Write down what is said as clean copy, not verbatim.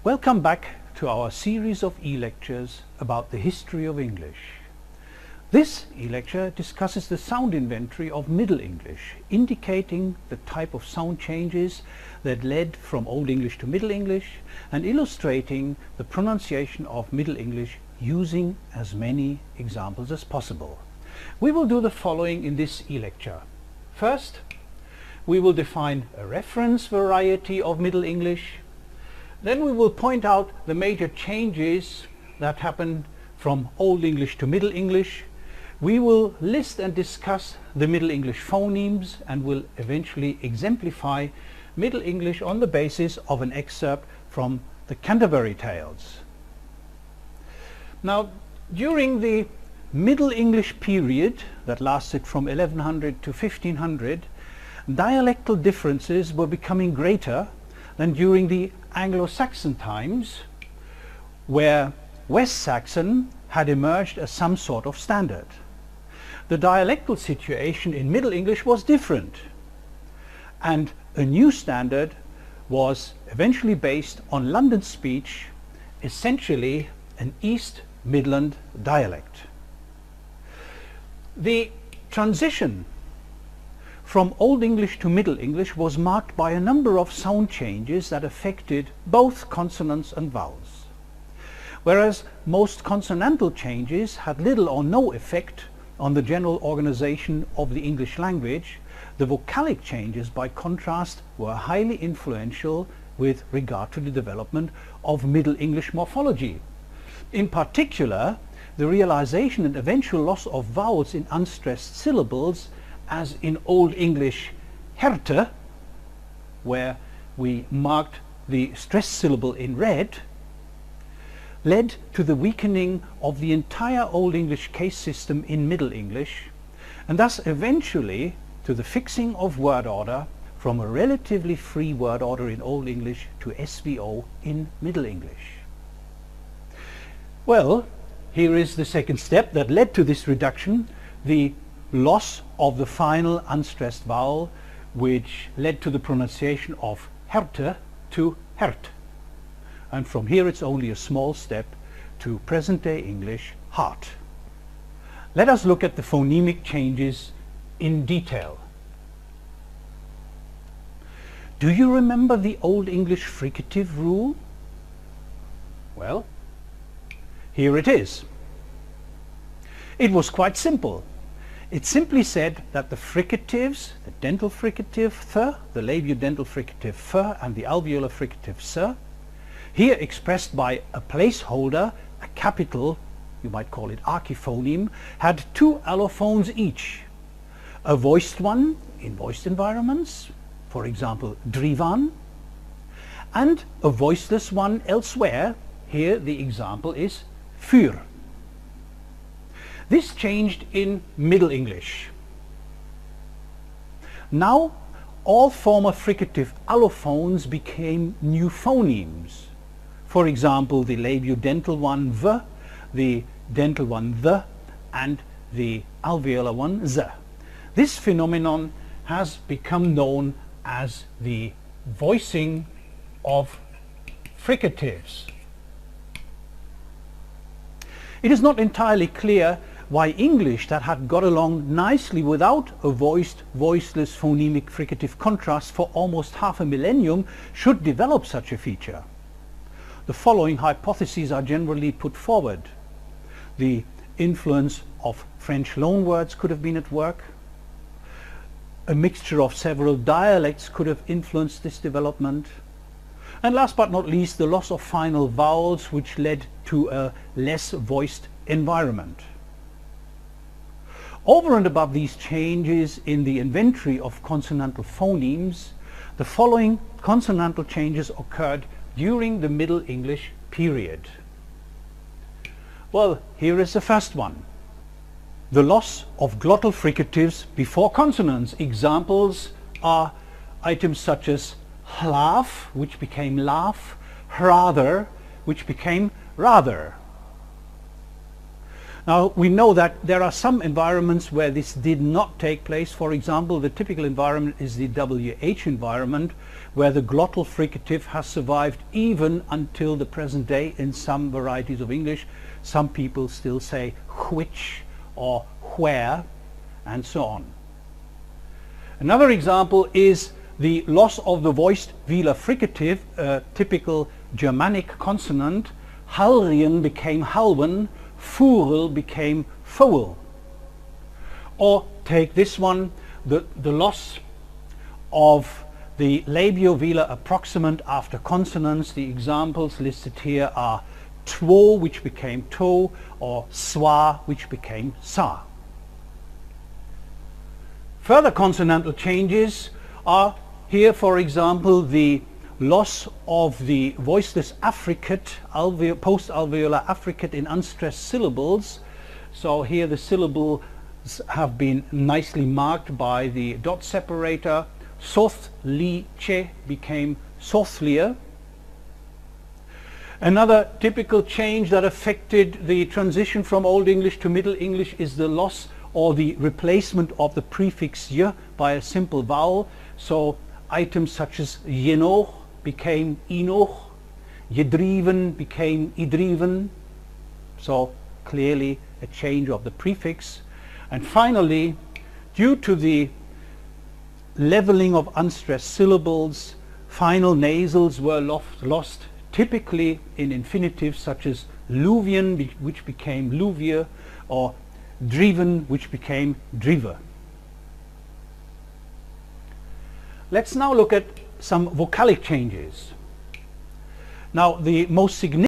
Welcome back to our series of e-lectures about the history of English. This e-lecture discusses the sound inventory of Middle English, indicating the type of sound changes that led from Old English to Middle English and illustrating the pronunciation of Middle English using as many examples as possible. We will do the following in this e-lecture. First, we will define a reference variety of Middle English. Then we will point out the major changes that happened from Old English to Middle English. We will list and discuss the Middle English phonemes and will eventually exemplify Middle English on the basis of an excerpt from the Canterbury Tales. Now, during the Middle English period that lasted from 1100 to 1500, dialectal differences were becoming greater than during the Anglo-Saxon times, where West Saxon had emerged as some sort of standard. The dialectal situation in Middle English was different, and a new standard was eventually based on London speech, essentially an East Midland dialect. The transition from Old English to Middle English was marked by a number of sound changes that affected both consonants and vowels. Whereas most consonantal changes had little or no effect on the general organization of the English language, the vocalic changes, by contrast, were highly influential with regard to the development of Middle English morphology. In particular, the realization and eventual loss of vowels in unstressed syllables, as in Old English herte, where we marked the stressed syllable in red, led to the weakening of the entire Old English case system in Middle English, and thus eventually to the fixing of word order from a relatively free word order in Old English to SVO in Middle English. Well, here is the second step that led to this reduction, the loss of the final unstressed vowel, which led to the pronunciation of herte to hert. And from here it's only a small step to present-day English heart. Let us look at the phonemic changes in detail. Do you remember the Old English fricative rule? Well, here it is. It was quite simple. It simply said that the fricatives, the dental fricative th, the labiodental fricative f, and the alveolar fricative s, here expressed by a placeholder, a capital, you might call it archiphoneme, had two allophones each. A voiced one in voiced environments, for example drivan, and a voiceless one elsewhere. Here the example is für. This changed in Middle English. Now all former fricative allophones became new phonemes. For example, the labiodental one v, the dental one the, and the alveolar one z. This phenomenon has become known as the voicing of fricatives. It is not entirely clear why English that had got along nicely without a voiced, voiceless phonemic fricative contrast for almost half a millennium should develop such a feature. The following hypotheses are generally put forward. The influence of French loanwords could have been at work. A mixture of several dialects could have influenced this development. And last but not least, the loss of final vowels, which led to a less voiced environment. Over and above these changes in the inventory of consonantal phonemes, the following consonantal changes occurred during the Middle English period. Well, here is the first one. The loss of glottal fricatives before consonants. Examples are items such as laugh, which became laugh, rather, which became rather. Now we know that there are some environments where this did not take place. For example, the typical environment is the WH environment, where the glottal fricative has survived even until the present day in some varieties of English. Some people still say which or where and so on. Another example is the loss of the voiced velar fricative, a typical Germanic consonant. Halrien became halwen, furel became foel. Or take this one, the loss of the labiovelar approximant after consonants. The examples listed here are two, which became to, or swa, which became sa. Further consonantal changes are here, for example, the loss of the voiceless affricate, post-alveolar affricate in unstressed syllables. So here the syllables have been nicely marked by the dot separator. Soth li che became sothlier. Another typical change that affected the transition from Old English to Middle English is the loss or the replacement of the prefix y by a simple vowel. So items such as jenoch became inoch, jedriven became idriven. So clearly a change of the prefix. And finally, due to the leveling of unstressed syllables, final nasals were lost, typically in infinitives such as luvian, which became luvier, or driven, which became driver. Let's now look at some vocalic changes. Now, the most significant